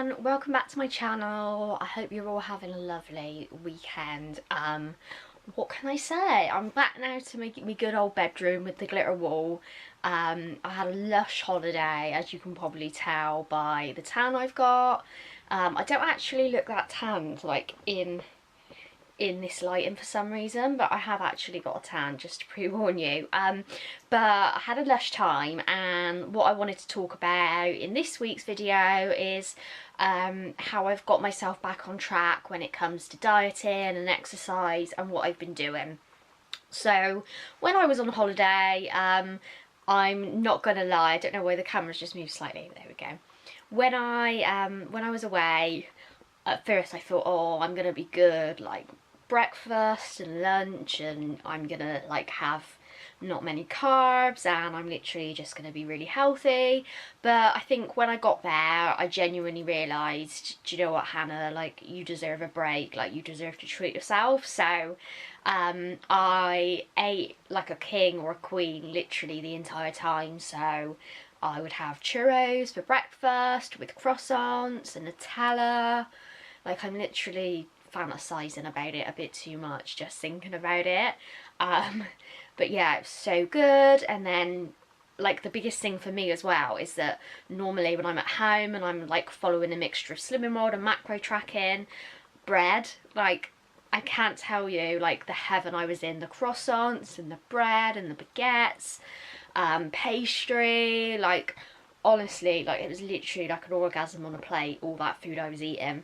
everyone, welcome back to my channel. I hope you're all having a lovely weekend. What can I say? I'm back now to my good old bedroom with the glitter wall. I had a lush holiday, as you can probably tell by the tan I've got. I don't actually look that tanned like in this lighting for some reason, but I have actually got a tan, just to pre-warn you. But I had a lush time, and what I wanted to talk about in this week's video is how I've got myself back on track when it comes to dieting and exercise and what I've been doing. So when I was on holiday, I'm not gonna lie, I don't know why the camera's just moved slightly, there we go. When I was away, at first I thought, oh, I'm gonna be good, like breakfast and lunch, and I'm gonna like have not many carbs, and I'm literally just gonna be really healthy. But I think when I got there, I genuinely realised, do you know what, Hannah, like, you deserve a break, like, you deserve to treat yourself. So I ate like a king or a queen literally the entire time. So I would have churros for breakfast with croissants and Nutella. Like, I'm literally fantasizing about it a bit too much just thinking about it. But yeah, it was so good. And then like the biggest thing for me as well is that normally when I'm at home and I'm like following a mixture of Slimming World and macro tracking, bread, like, I can't tell you like the heaven I was in. The croissants and the bread and the baguettes, pastry, like honestly, like it was literally like an orgasm on a plate, all that food I was eating.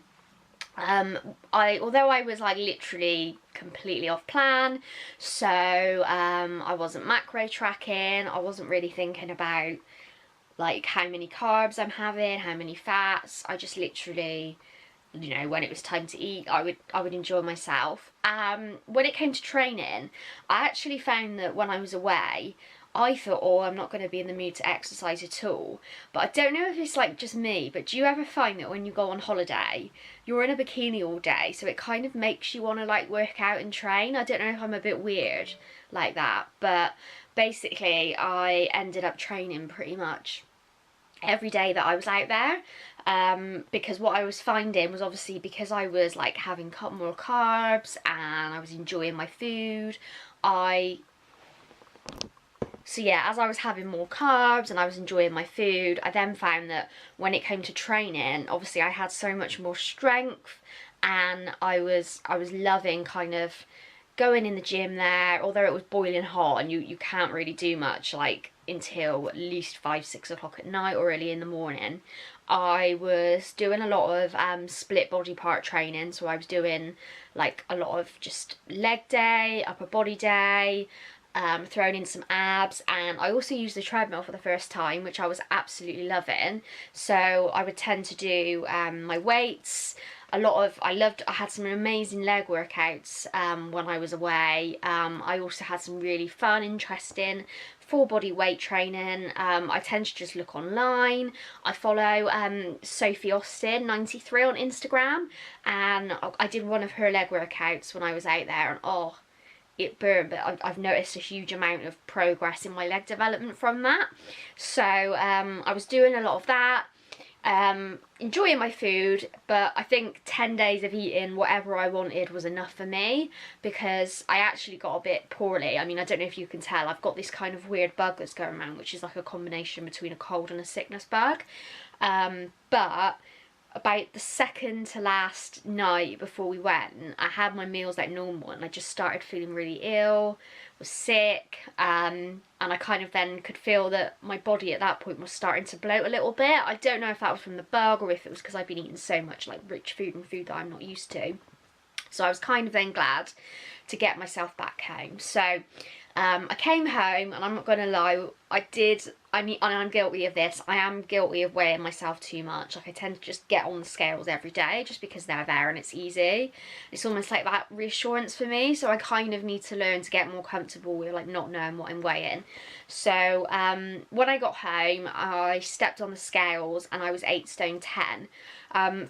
Although I was like literally completely off plan, so I wasn't macro tracking, I wasn't really thinking about like how many carbs I'm having, how many fats. I just literally, you know, when it was time to eat, I would enjoy myself. When it came to training, I actually found that when I was away, I thought, oh, I'm not going to be in the mood to exercise at all. But I don't know if it's like just me, but do you ever find that when you go on holiday, you're in a bikini all day, so it kind of makes you want to like work out and train? I don't know if I'm a bit weird like that, but basically I ended up training pretty much every day that I was out there, because what I was finding was, obviously because I was like having more carbs and I was enjoying my food, so yeah, as I was having more carbs and I was enjoying my food, I then found that when it came to training, obviously I had so much more strength, and I was loving kind of going in the gym there, although it was boiling hot and you can't really do much like until at least 5-6 o'clock at night or early in the morning. I was doing a lot of split body part training, so I was doing like a lot of just leg day, upper body day, thrown in some abs, and I also used the treadmill for the first time, which I was absolutely loving. So I would tend to do my weights, I had some amazing leg workouts when I was away. I also had some really fun, interesting full body weight training. I tend to just look online. I follow Sophie Austin 93 on Instagram, and I did one of her leg workouts when I was out there, and oh, it burned, but I've noticed a huge amount of progress in my leg development from that. So I was doing a lot of that, enjoying my food, but I think 10 days of eating whatever I wanted was enough for me, because I actually got a bit poorly. I mean, I don't know if you can tell, I've got this kind of weird bug that's going around, which is like a combination between a cold and a sickness bug. But about the second to last night before we went, I had my meals like normal, and I just started feeling really ill, was sick, and I kind of then could feel that my body at that point was starting to bloat a little bit. I don't know if that was from the bug or if it was because I've been eating so much like rich food and food that I'm not used to. So I was kind of then glad to get myself back home. So I came home, and I'm not going to lie, I'm guilty of this. I am guilty of weighing myself too much. Like, I tend to just get on the scales every day just because they're there and it's easy. It's almost like that reassurance for me. So I kind of need to learn to get more comfortable with like not knowing what I'm weighing. So when I got home, I stepped on the scales and I was 8 stone 10.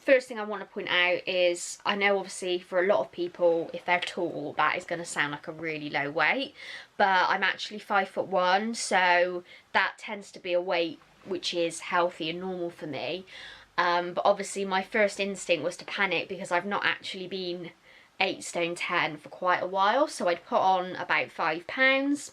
First thing I want to point out is, I know obviously for a lot of people, if they're tall, that is going to sound like a really low weight, but I'm actually 5'1", so that tends to be a weight which is healthy and normal for me. but obviously my first instinct was to panic because I've not actually been 8 stone 10 for quite a while, so I'd put on about £5.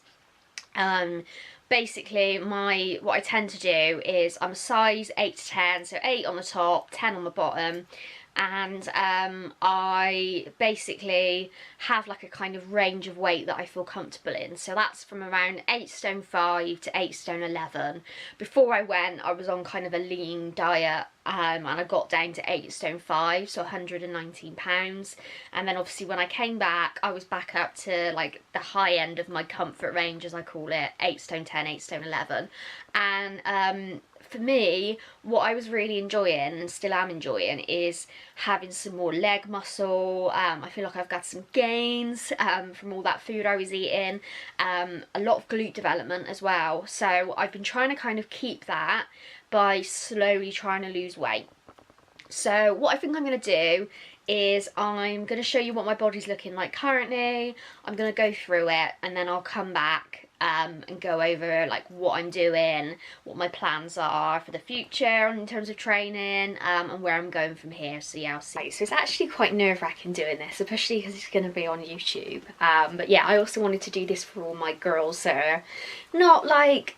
Basically what I tend to do is I'm a size 8 to 10, so 8 on the top, 10 on the bottom, and I basically have like a kind of range of weight that I feel comfortable in. So that's from around 8 stone 5 to 8 stone 11. Before I went, I was on kind of a lean diet, and I got down to 8 stone 5, so £119. And then obviously when I came back, I was back up to like the high end of my comfort range, as I call it, 8 stone 10, 8 stone 11. And for me, what I was really enjoying and still am enjoying is having some more leg muscle. I feel like I've got some gains from all that food I was eating, a lot of glute development as well. So I've been trying to kind of keep that by slowly trying to lose weight. So what I think I'm going to do is I'm going to show you what my body's looking like currently. I'm going to go through it, and then I'll come back and go over like what I'm doing, what my plans are for the future in terms of training, and where I'm going from here. So yeah, I'll see. Right, so it's actually quite nerve-wracking doing this, especially because it's going to be on YouTube. But yeah, I also wanted to do this for all my girls that are not like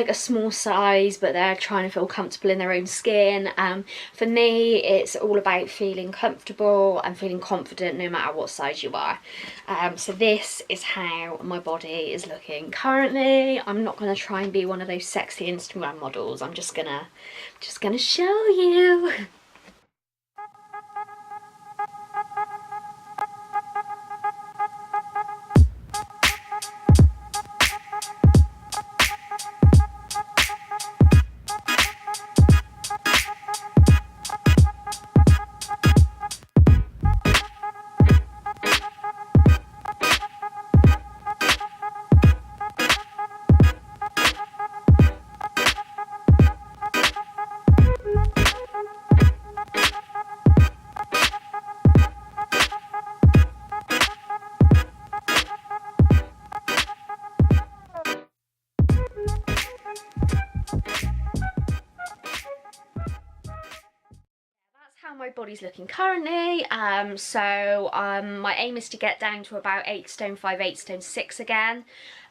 a small size, but they're trying to feel comfortable in their own skin. For me, it's all about feeling comfortable and feeling confident no matter what size you are. So this is how my body is looking currently. I'm not going to try and be one of those sexy Instagram models. I'm just gonna show you. How my body's looking currently. My aim is to get down to about 8 stone 5, 8 stone 6 again.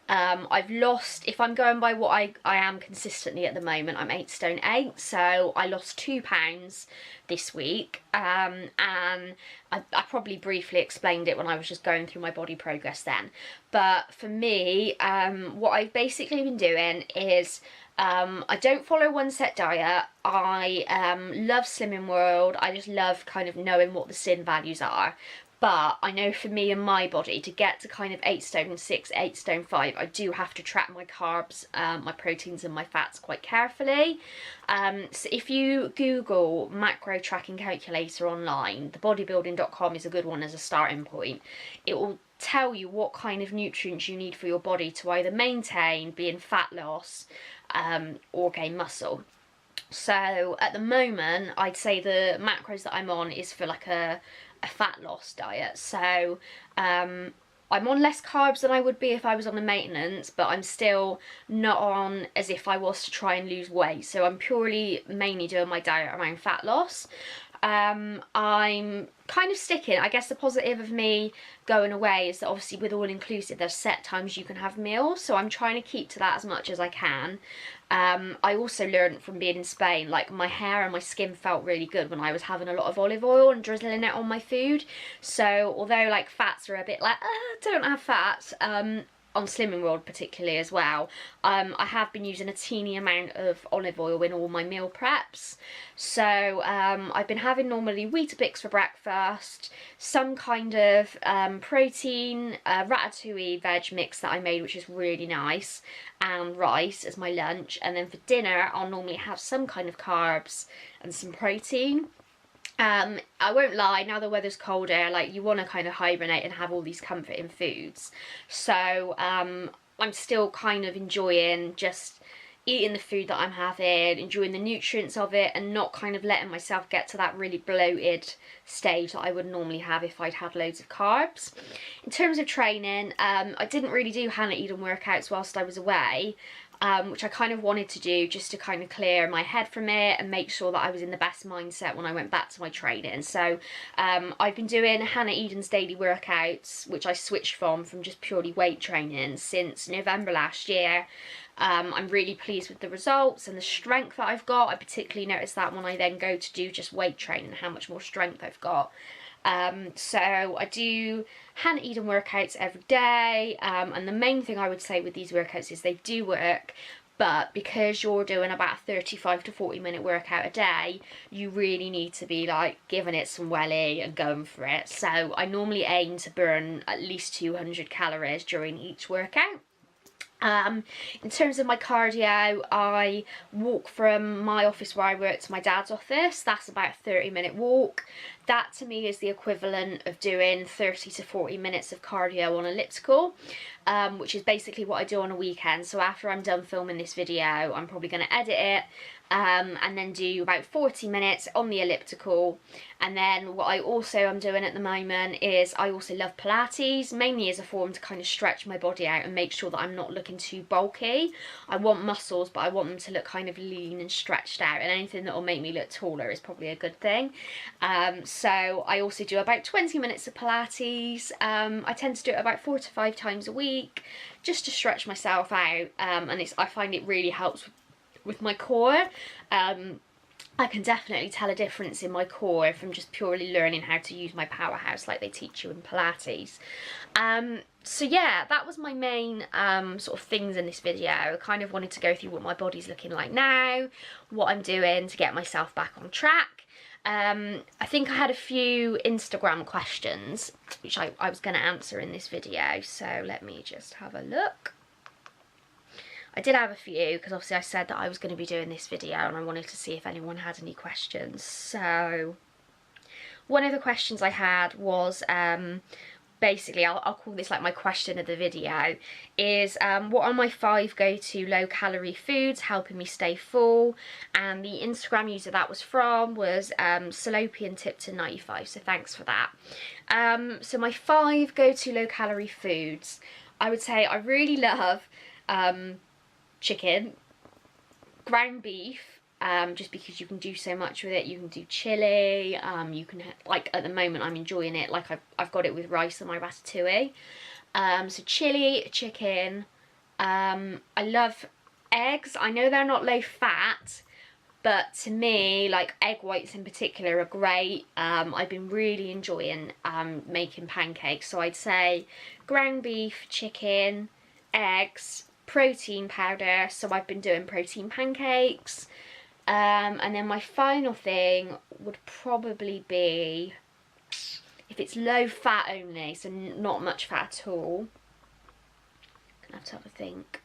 I've lost, if I'm going by what I am consistently at the moment, I'm 8 stone 8, so I lost £2 this week, and I probably briefly explained it when I was just going through my body progress then. But for me, what I've basically been doing is I don't follow one set diet. I love Slimming World. I just love kind of knowing what the sin values are. But I know for me and my body, to get to kind of 8 stone 6, 8 stone 5, I do have to track my carbs, my proteins and my fats quite carefully. So if you Google macro tracking calculator online, thebodybuilding.com is a good one as a starting point. It will tell you what kind of nutrients you need for your body to either maintain, be in fat loss, or gain muscle. So at the moment, I'd say the macros that I'm on is for like a fat loss diet. So I'm on less carbs than I would be if I was on the maintenance, but I'm still not on as if I was to try and lose weight. So I'm purely mainly doing my diet around fat loss. I'm kind of sticking. I guess the positive of me going away is that obviously with all inclusive there's set times you can have meals, so I'm trying to keep to that as much as I can. I also learned from being in Spain, like my hair and my skin felt really good when I was having a lot of olive oil and drizzling it on my food. So although like fats are a bit like, don't have fats, on Slimming World particularly as well, I have been using a teeny amount of olive oil in all my meal preps. So I've been having normally Weetabix for breakfast, some kind of protein, ratatouille veg mix that I made, which is really nice, and rice as my lunch. And then for dinner I'll normally have some kind of carbs and some protein. I won't lie, now the weather's colder, like you want to kind of hibernate and have all these comforting foods. So I'm still kind of enjoying just eating the food that I'm having, enjoying the nutrients of it, and not kind of letting myself get to that really bloated stage that I would normally have if I'd had loads of carbs. In terms of training, I didn't really do Hannah Eden workouts whilst I was away. which I kind of wanted to do just to kind of clear my head from it and make sure that I was in the best mindset when I went back to my training. So I've been doing Hannah Eden's daily workouts, which I switched from just purely weight training since November last year. I'm really pleased with the results and the strength that I've got. I particularly noticed that when I then go to do just weight training, how much more strength I've got. So I do Hannah Eden workouts every day, and the main thing I would say with these workouts is they do work, but because you're doing about a 35 to 40 minute workout a day, you really need to be like giving it some welly and going for it. So I normally aim to burn at least 200 calories during each workout. In terms of my cardio, I walk from my office where I work to my dad's office. That's about a 30-minute walk. That to me is the equivalent of doing 30 to 40 minutes of cardio on elliptical, which is basically what I do on a weekend. So after I'm done filming this video, I'm probably going to edit it and then do about 40 minutes on the elliptical. And then what I also am doing at the moment is I also love Pilates, mainly as a form to kind of stretch my body out and make sure that I'm not looking too bulky. I want muscles, but I want them to look kind of lean and stretched out, and anything that will make me look taller is probably a good thing. So I also do about 20 minutes of Pilates. I tend to do it about 4 to 5 times a week just to stretch myself out, and I find it really helps with my core. I can definitely tell a difference in my core from just purely learning how to use my powerhouse like they teach you in Pilates. So yeah, that was my main sort of things in this video. I kind of wanted to go through what my body's looking like now, what I'm doing to get myself back on track. I think I had a few Instagram questions which I was going to answer in this video, so let me just have a look. I did have a few because obviously I said that I was going to be doing this video and I wanted to see if anyone had any questions. So one of the questions I had was basically, I'll call this like my question of the video, is what are my 5 go-to low-calorie foods helping me stay full? And the Instagram user that was from was Salopian Tipton 95, so thanks for that. So my 5 go-to low-calorie foods, I would say I really love chicken, ground beef, just because you can do so much with it. You can do chili, you can, like at the moment I'm enjoying it, like I've got it with rice on my ratatouille. So chili, chicken, I love eggs. I know they're not low fat, but to me, like egg whites in particular are great. I've been really enjoying making pancakes, so I'd say ground beef, chicken, eggs, protein powder, so I've been doing protein pancakes, and then my final thing would probably be, if it's low fat only, so not much fat at all, gonna have to have a think.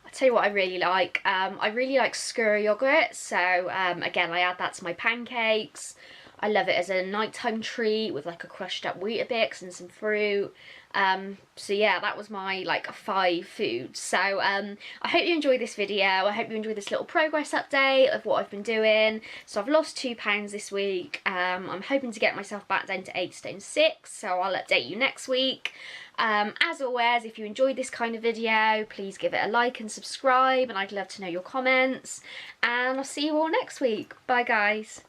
I'll tell you what I really like. I really like skyr yogurt, so again I add that to my pancakes. I love it as a nighttime treat with like a crushed up Weetabix and some fruit. So yeah, that was my like 5 foods. So I hope you enjoyed this video. I hope you enjoyed this little progress update of what I've been doing. So I've lost 2 pounds this week. I'm hoping to get myself back down to 8 stone 6, so I'll update you next week. As always, if you enjoyed this kind of video, please give it a like and subscribe, and I'd love to know your comments. And I'll see you all next week. Bye guys.